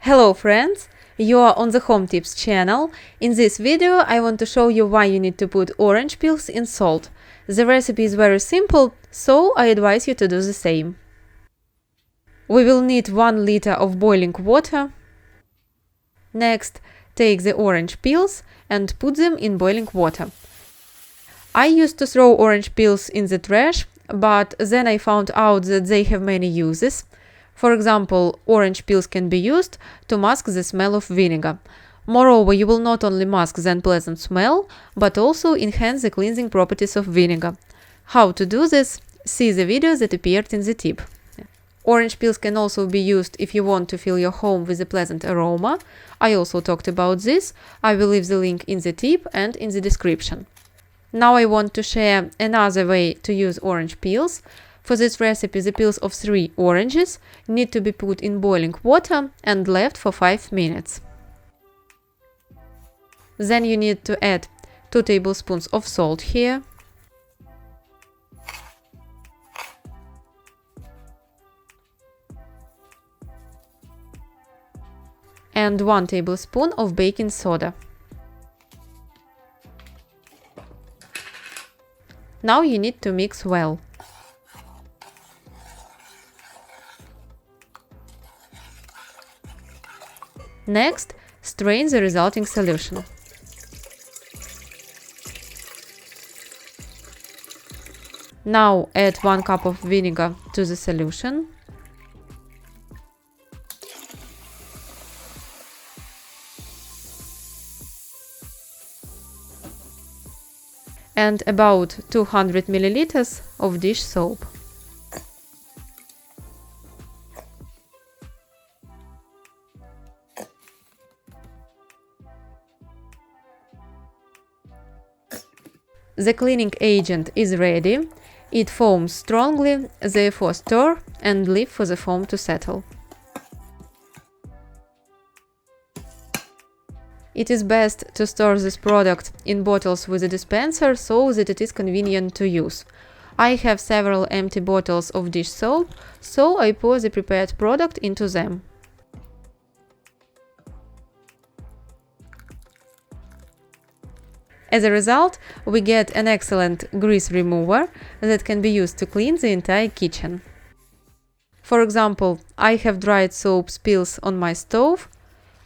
Hello friends, you are on the Home Tips channel. In this video I want to show you why you need to put orange peels in salt. The recipe is very simple, so I advise you to do the same. We will need 1 liter of boiling water. Next, take the orange peels and put them in boiling water. I used to throw orange peels in the trash, but then I found out that they have many uses. For example, orange peels can be used to mask the smell of vinegar. Moreover, you will not only mask the unpleasant smell, but also enhance the cleansing properties of vinegar. How to do this? See the video that appeared in the tip. Orange peels can also be used if you want to fill your home with a pleasant aroma. I also talked about this. I will leave the link in the tip and in the description. Now I want to share another way to use orange peels. For this recipe, the peels of 3 oranges need to be put in boiling water and left for 5 minutes. Then you need to add 2 tablespoons of salt here, and 1 tablespoon of baking soda. Now you need to mix well. Next, strain the resulting solution. Now add 1 cup of vinegar to the solution. And about 200 milliliters of dish soap. The cleaning agent is ready. It foams strongly, therefore stir and leave for the foam to settle. It is best to store this product in bottles with a dispenser so that it is convenient to use. I have several empty bottles of dish soap, so I pour the prepared product into them. As a result, we get an excellent grease remover that can be used to clean the entire kitchen. For example, I have dried soap spills on my stove.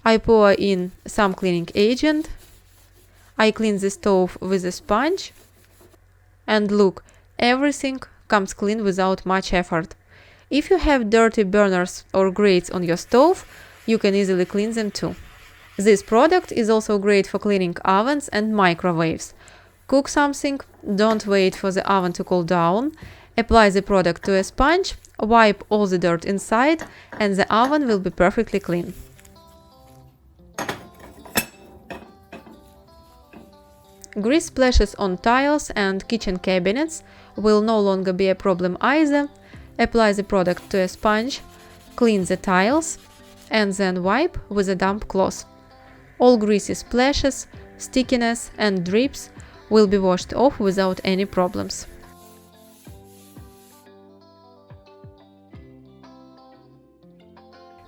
I pour in some cleaning agent. I clean the stove with a sponge. And look, everything comes clean without much effort. If you have dirty burners or grates on your stove, you can easily clean them too. This product is also great for cleaning ovens and microwaves. Cook something, don't wait for the oven to cool down. Apply the product to a sponge, wipe all the dirt inside, and the oven will be perfectly clean. Grease splashes on tiles and kitchen cabinets will no longer be a problem either. Apply the product to a sponge, clean the tiles, and then wipe with a damp cloth. All greasy splashes, stickiness and drips will be washed off without any problems.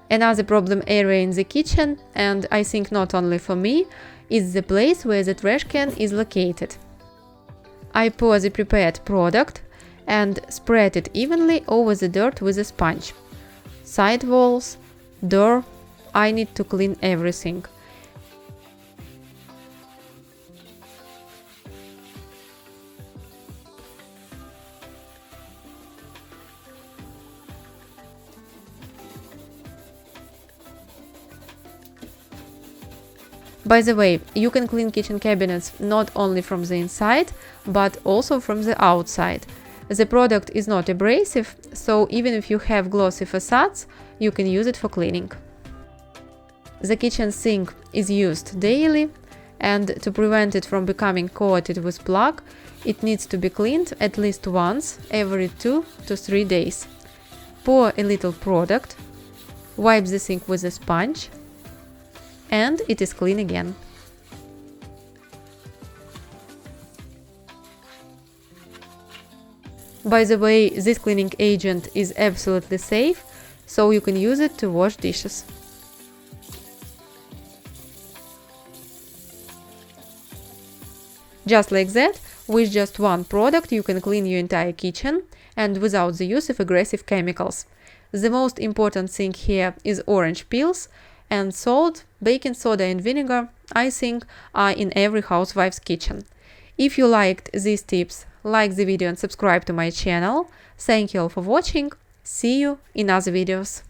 Another problem area in the kitchen, and I think not only for me, is the place where the trash can is located. I pour the prepared product and spread it evenly over the dirt with a sponge. Side walls, door, I need to clean everything. By the way, you can clean kitchen cabinets not only from the inside, but also from the outside. The product is not abrasive, so even if you have glossy facades, you can use it for cleaning. The kitchen sink is used daily, and to prevent it from becoming coated with plaque, it needs to be cleaned at least once every 2 to 3 days. Pour a little product, wipe the sink with a sponge, and it is clean again. By the way, this cleaning agent is absolutely safe, so you can use it to wash dishes. Just like that, with just one product you can clean your entire kitchen and without the use of aggressive chemicals. The most important thing here is orange peels, and salt, baking soda and vinegar, I think, are in every housewife's kitchen. If you liked these tips, like the video and subscribe to my channel. Thank you all for watching. See you in other videos.